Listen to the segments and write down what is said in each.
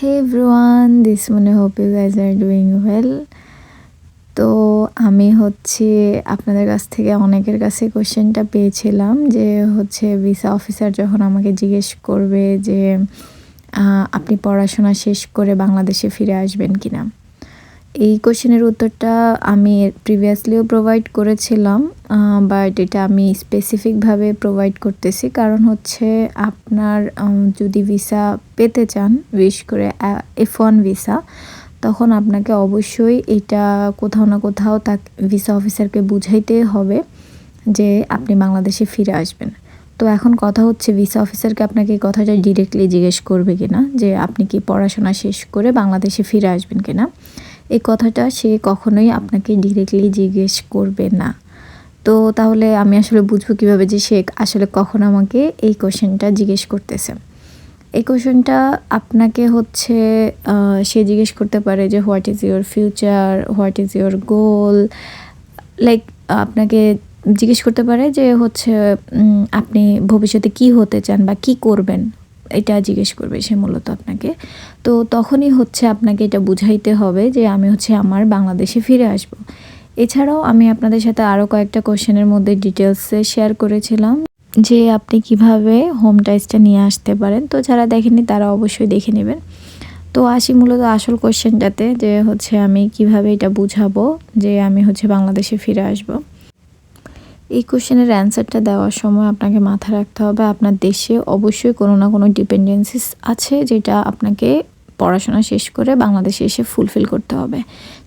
Hey everyone, this morning hope you guys are doing well. তো আমি আপনাদের কাছ থেকে অনেকের কাছে কোশ্চেনটা পেয়েছিলাম যে ভিসা অফিসার যখন আমাকে জিজ্ঞেস করবে যে আপনি পড়াশোনা শেষ করে বাংলাদেশে ফিরে আসবেন কিনা। এই কোশ্চেনের উত্তরটা আমি প্রিভিয়াসলিও প্রোভাইড করেছিলাম, বাট এটা আমি স্পেসিফিকভাবে প্রোভাইড করতেছি কারণ আপনার যদি ভিসা পেতে চান, বিশেষ করে F1 ভিসা, তখন আপনাকে অবশ্যই এটা কোথাও না কোথাও ভিসা অফিসারকে বুঝাইতে হবে যে আপনি বাংলাদেশে ফিরে আসবেন। তো এখন কথা ভিসা অফিসারকে আপনাকে এই কথাটা ডিরেক্টলি জিজ্ঞেস করবে কিনা যে আপনি কি পড়াশোনা শেষ করে বাংলাদেশে ফিরে আসবেন কিনা। এই কথাটা সে কখনোই আপনাকে ডিরেক্টলি জিজ্ঞেস করবে না। তো তাহলে আমি আসলে বুঝবো কীভাবে যে সে আসলে কখন আমাকে এই কোশ্চেনটা জিজ্ঞেস করতেছে। এই কোশ্চেনটা আপনাকে সে জিজ্ঞেস করতে পারে যে what is your future, what is your goal, like আপনাকে জিজ্ঞেস করতে পারে যে আপনি ভবিষ্যতে কি হতে চান বা কি করবেন, এটা জিজ্ঞেস করবে সে মূলত আপনাকে। তো তখনই আপনাকে এটা বুঝাইতে হবে যে আমি আমার বাংলাদেশে ফিরে আসব। এছাড়াও আমি আপনাদের সাথে আরও কয়েকটা কোশ্চেনের মধ্যে ডিটেলসে শেয়ার করেছিলাম যে আপনি কিভাবে হোম টাইসটা নিয়ে আসতে পারেন। তো যারা দেখেননি তারা অবশ্যই দেখে নেবেন। তো আসি মূলত আসল কোশ্চেনটাতে যে আমি কিভাবে এটা বুঝাবো যে আমি বাংলাদেশে ফিরে আসব। এই কোশ্চেনের অ্যান্সারটা দেওয়ার সময় আপনাকে মাথায় রাখতে হবে আপনার দেশে অবশ্যই কোনো না কোনো ডিপেন্ডেন্সিস আছে যেটা আপনাকে পড়াশোনা শেষ করে বাংলাদেশে এসে ফুলফিল করতে হবে।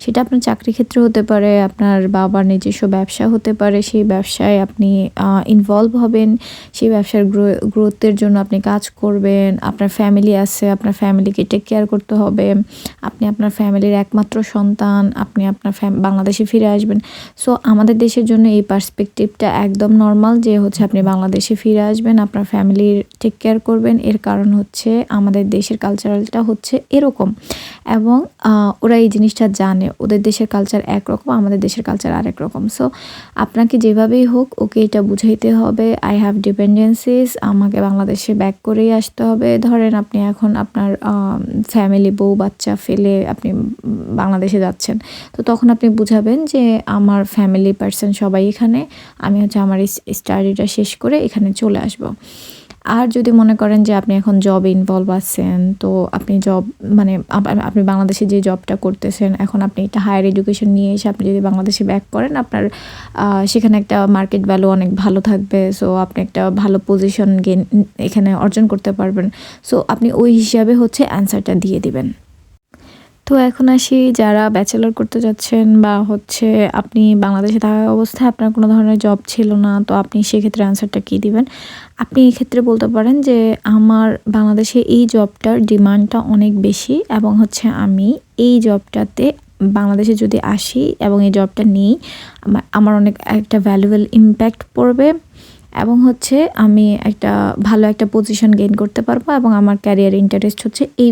সেটা আপনার চাকরি ক্ষেত্রে হতে পারে, আপনার বাবার নিজস্ব ব্যবসা হতে পারে, সেই ব্যবসায় আপনি ইনভলভ হবেন, সেই ব্যবসার গ্রোথের জন্য আপনি কাজ করবেন, আপনার ফ্যামিলি আছে, আপনার ফ্যামিলিকে টেক কেয়ার করতে হবে, আপনি আপনার ফ্যামিলির একমাত্র সন্তান, আপনি আপনার বাংলাদেশে ফিরে আসবেন। সো আমাদের দেশের জন্য এই পার্সপেক্টিভটা একদম নর্মাল যে আপনি বাংলাদেশে ফিরে আসবেন, আপনার ফ্যামিলির টেক কেয়ার করবেন। এর কারণ আমাদের দেশের কালচারালটা এরকম, এবং ওরা এই জিনিসটা জানে, ওদের দেশের কালচার একরকম, আমাদের দেশের কালচার আরেক রকম। সো আপনাকে যেভাবেই হোক ওকে এটা বুঝাইতে হবে আই হ্যাভ ডিপেন্ডেন্সিস, আমাকে বাংলাদেশে ব্যাক করেই আসতে হবে। ধরেন আপনি এখন আপনার ফ্যামিলি, বউ বাচ্চা ফেলে আপনি বাংলাদেশে যাচ্ছেন, তো তখন আপনি বুঝাবেন যে আমার ফ্যামিলি পার্সন সবাই এখানে, আমি আমার স্টাডিটা শেষ করে এখানে চলে আসব। আর যদি মনে করেন যে আপনি এখন জবে ইনভলভ আছেন, তো আপনি আপনি বাংলাদেশে যে জবটা করতেছেন এখন আপনি একটা হায়ার এডুকেশন নিয়ে এসে আপনি যদি বাংলাদেশে ব্যাক করেন, আপনার সেখানে একটা মার্কেট ভ্যালু অনেক ভালো থাকবে। সো আপনি একটা ভালো পজিশন এখানে অর্জন করতে পারবেন। সো আপনি ওই হিসাবে অ্যান্সারটা দিয়ে দিবেন। তো এখন আসি যারা ব্যাচেলর করতে যাচ্ছেন বা আপনি বাংলাদেশে থাকা অবস্থায় আপনার কোনো ধরনের জব ছিল না, তো আপনি সেক্ষেত্রে অ্যান্সারটা কী দিবেন। আপনি এক্ষেত্রে বলতে পারেন যে আমার বাংলাদেশে এই জবটার ডিমান্ডটা অনেক বেশি, এবং আমি এই জবটাতে বাংলাদেশে যদি আসি এবং এই জবটা নিই, আমার অনেক একটা ভ্যালুয়েবল ইম্প্যাক্ট পড়বে, এবং আমি ভালো একটা পজিশন গেইন করতে পারবো, এবং আমার ক্যারিয়ার ইন্টারেস্ট এই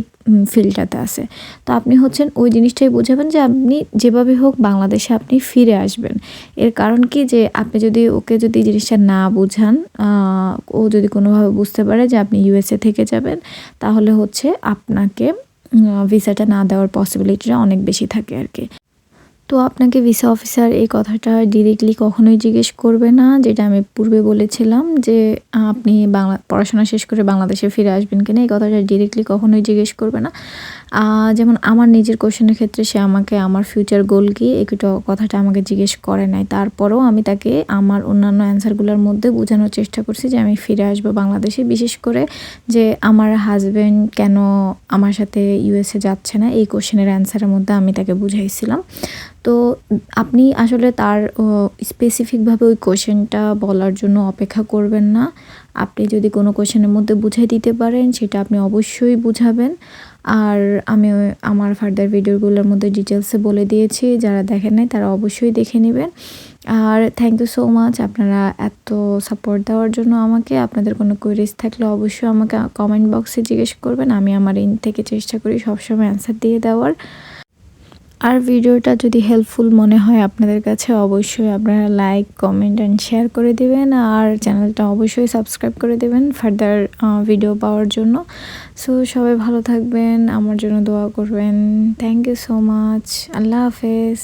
ফিল্ডটাতে আছে। তো আপনি ওই জিনিসটাই বোঝাবেন যে আপনি যেভাবে হোক বাংলাদেশে আপনি ফিরে আসবেন। এর কারণ কি যে আপনি যদি ওকে জিনিসটা না বুঝান, ও যদি কোনোভাবে বুঝতে পারে যে আপনি USA থেকে যাবেন, তাহলে আপনাকে ভিসাটা না দেওয়ার পসিবিলিটিটা অনেক বেশি থাকে আর কি। তো আপনাকে ভিসা অফিসার এই কথাটা ডিরেক্টলি কখনোই জিজ্ঞেস করবে না, যেটা আমি পূর্বে বলেছিলাম যে আপনি পড়াশোনা শেষ করে বাংলাদেশে ফিরে আসবেন কিনা, এই কথাটা ডিরেক্টলি কখনোই জিজ্ঞেস করবে না। যেমন আমার নিজের কোশ্চেনের ক্ষেত্রে সে আমাকে আমার ফিউচার গোল কি এই কথাটা আমাকে জিজ্ঞেস করে নাই, তারপরেও আমি তাকে আমার অন্যান্য অ্যান্সারগুলোর মধ্যে বোঝানোর চেষ্টা করছি যে আমি ফিরে আসবো বাংলাদেশে, বিশেষ করে যে আমার হাজব্যান্ড কেন আমার সাথে USA যাচ্ছে না, এই কোশ্চেনের অ্যান্সারের মধ্যে আমি তাকে বুঝাইছিলাম। তো আপনি আসলে তার স্পেসিফিকভাবে ওই কোশ্চেনটা বলার জন্য অপেক্ষা করবেন না। আপনি যদি কোনো কোশ্চেনের মধ্যে বুঝাই দিতে পারেন সেটা আপনি অবশ্যই বুঝাবেন। আর আমি আমার ফার্দার ভিডিওগুলোর মধ্যে ডিটেলসে বলে দিয়েছি, যারা দেখেন নাই তারা অবশ্যই দেখে নেবেন। আর থ্যাংক ইউ সো মাচ আপনারা এত সাপোর্ট দেওয়ার জন্য আমাকে। আপনাদের কোনো কোয়েরিজ থাকলে অবশ্যই আমাকে কমেন্ট বক্সে জিজ্ঞেস করবেন, আমি আমার থেকে চেষ্টা করি সবসময় অ্যান্সার দিয়ে দেওয়ার। আর ভিডিওটা যদি হেল্পফুল মনে হয় আপনাদের কাছে, অবশ্যই আপনারা লাইক, কমেন্ট অ্যান্ড শেয়ার করে দিবেন। আর চ্যানেলটা অবশ্যই সাবস্ক্রাইব করে দেবেন ফার্দার ভিডিও পাওয়ার জন্য। সো সবাই ভালো থাকবেন, আমার জন্য দোয়া করবেন। Thank you so much. আল্লাহ হাফেজ।